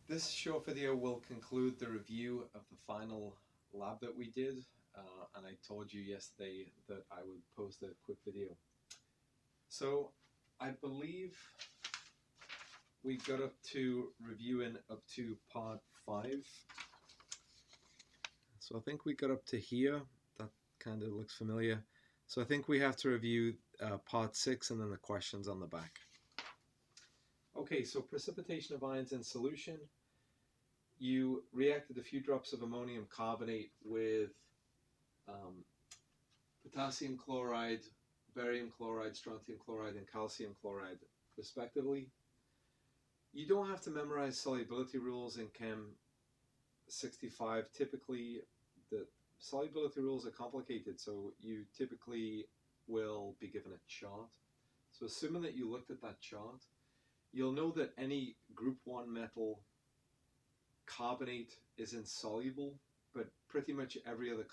This short video will conclude the review of the final lab that we did, and I told you yesterday that I would post a quick video. So I believe we got up to reviewing up to part 5. So I think we got up to here. That kind of looks familiar. So I think we have to review part 6 and then the questions on the back. Okay, so precipitation of ions in solution. You reacted a few drops of ammonium carbonate with potassium chloride, barium chloride, strontium chloride, and calcium chloride, respectively. You don't have to memorize solubility rules in Chem 65. Typically, the solubility rules are complicated, so you typically will be given a chart. So assuming that you looked at that chart, you'll know that any group 1 metal carbonate is insoluble, but pretty much every other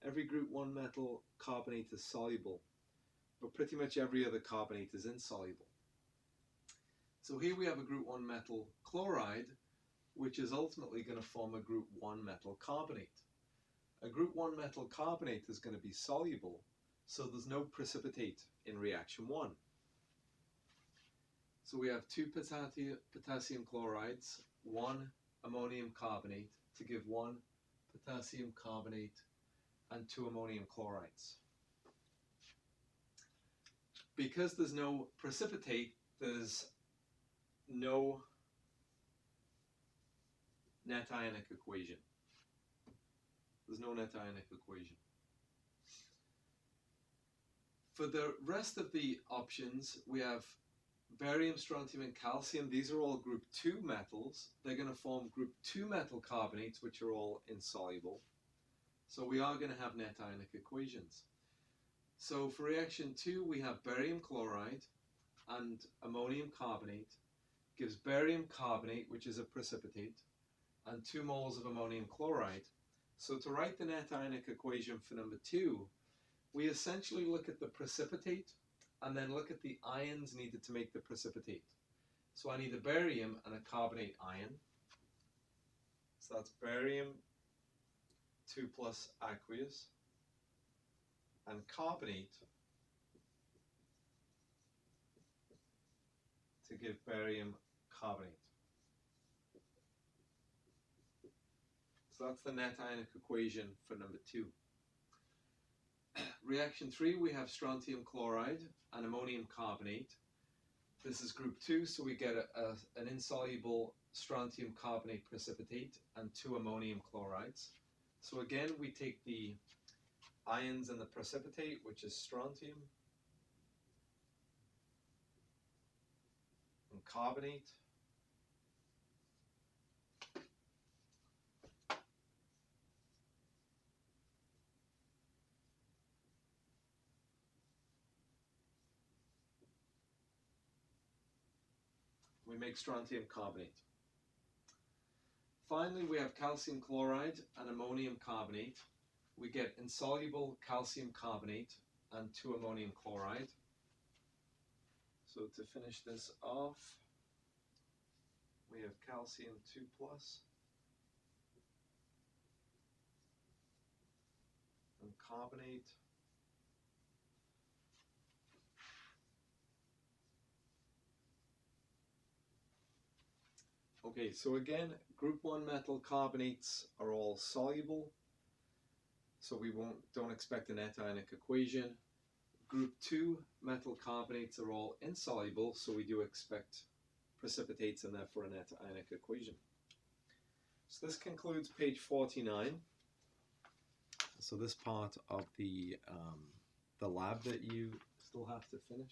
every group 1 metal carbonate is soluble, but pretty much every other carbonate is insoluble. So here we have a group 1 metal chloride, which is ultimately going to form a group 1 metal carbonate. A group 1 metal carbonate is going to be soluble, so there's no precipitate in reaction 1. So we have 2 potassium chlorides, 1 ammonium carbonate to give 1 potassium carbonate and 2 ammonium chlorides. Because there's no precipitate, there's no net ionic equation. There's no net ionic equation. For the rest of the options, we have barium, strontium, and calcium. These are all group 2 metals. They're going to form group 2 metal carbonates, which are all insoluble. So we are going to have net ionic equations. So for reaction 2, we have barium chloride and ammonium carbonate gives barium carbonate, which is a precipitate, and 2 moles of ammonium chloride. So to write the net ionic equation for number 2, we essentially look at the precipitate and then look at the ions needed to make the precipitate. So I need a barium and a carbonate ion. So that's barium 2 plus aqueous and carbonate to give barium carbonate. So that's the net ionic equation for number 2. Reaction 3, we have strontium chloride and ammonium carbonate. This is group 2, so we get an insoluble strontium carbonate precipitate and 2 ammonium chlorides. So again, we take the ions and the precipitate, which is strontium and carbonate. We make strontium carbonate. Finally, we have calcium chloride and ammonium carbonate. We get insoluble calcium carbonate and 2 ammonium chloride. So to finish this off, we have calcium 2 plus and carbonate. Okay, so again, group 1 metal carbonates are all soluble, so we don't expect a net ionic equation. Group 2 metal carbonates are all insoluble, so we do expect precipitates and therefore a net ionic equation. So this concludes page 49. So this part of the lab that you still have to finish.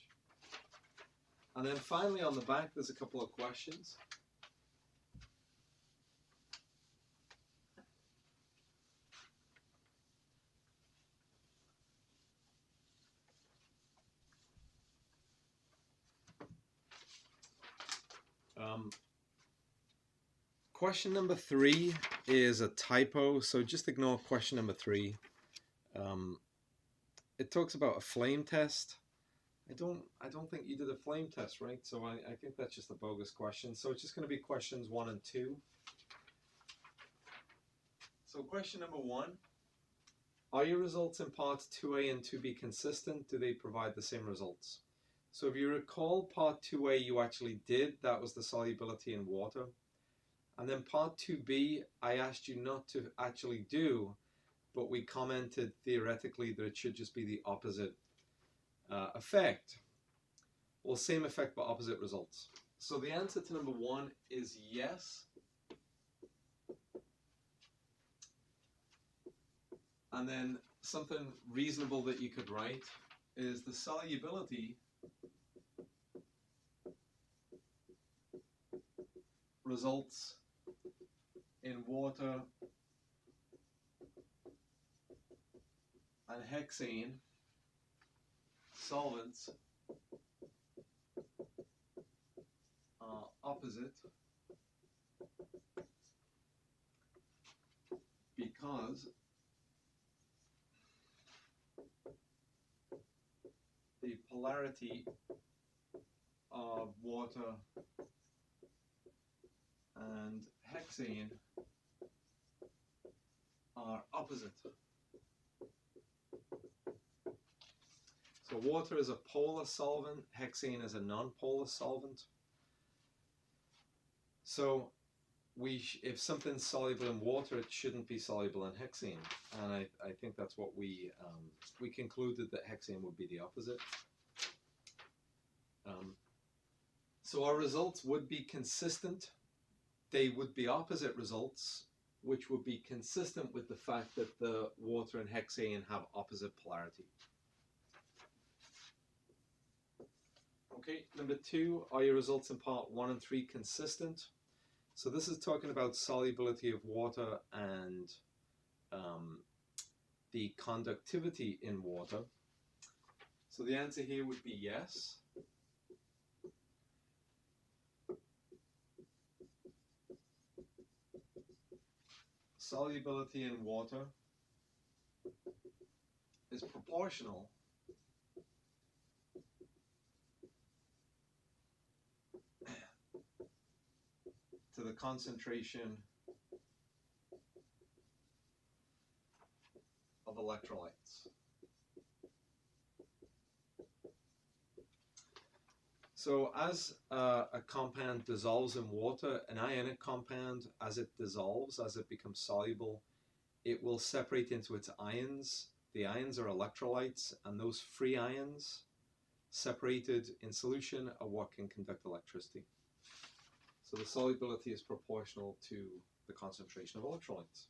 And then finally on the back there's a couple of questions. Question number 3 is a typo, so just ignore question number 3. It talks about a flame test, I don't think you did a flame test, right? So I think that's just a bogus question. So it's just going to be questions 1 and 2. So question number 1, are your results in parts 2A and 2B consistent? Do they provide the same results? So if you recall, part 2A you actually did, that was the solubility in water. And then part 2B, I asked you not to actually do, but we commented theoretically that it should just be the opposite effect. Well, same effect but opposite results. So the answer to number 1 is yes. And then something reasonable that you could write is the solubility results in water and hexane solvents are opposite because the polarity of water and hexane are opposite. So water is a polar solvent, hexane is a non-polar solvent. So if something's soluble in water, it shouldn't be soluble in hexane. And I think that's what we concluded, that hexane would be the opposite. So our results would be consistent. They would be opposite results, which would be consistent with the fact that the water and hexane have opposite polarity. Okay, number 2, are your results in part 1 and 3 consistent? So this is talking about solubility of water and the conductivity in water. So the answer here would be yes. Solubility in water is proportional to the concentration of electrolytes. So as a compound dissolves in water, an ionic compound, as it dissolves, as it becomes soluble, it will separate into its ions. The ions are electrolytes, and those free ions separated in solution are what can conduct electricity. So the solubility is proportional to the concentration of electrolytes.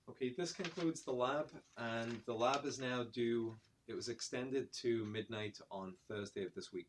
Okay, this concludes the lab, and the lab is now due. It was extended to midnight on Thursday of this week.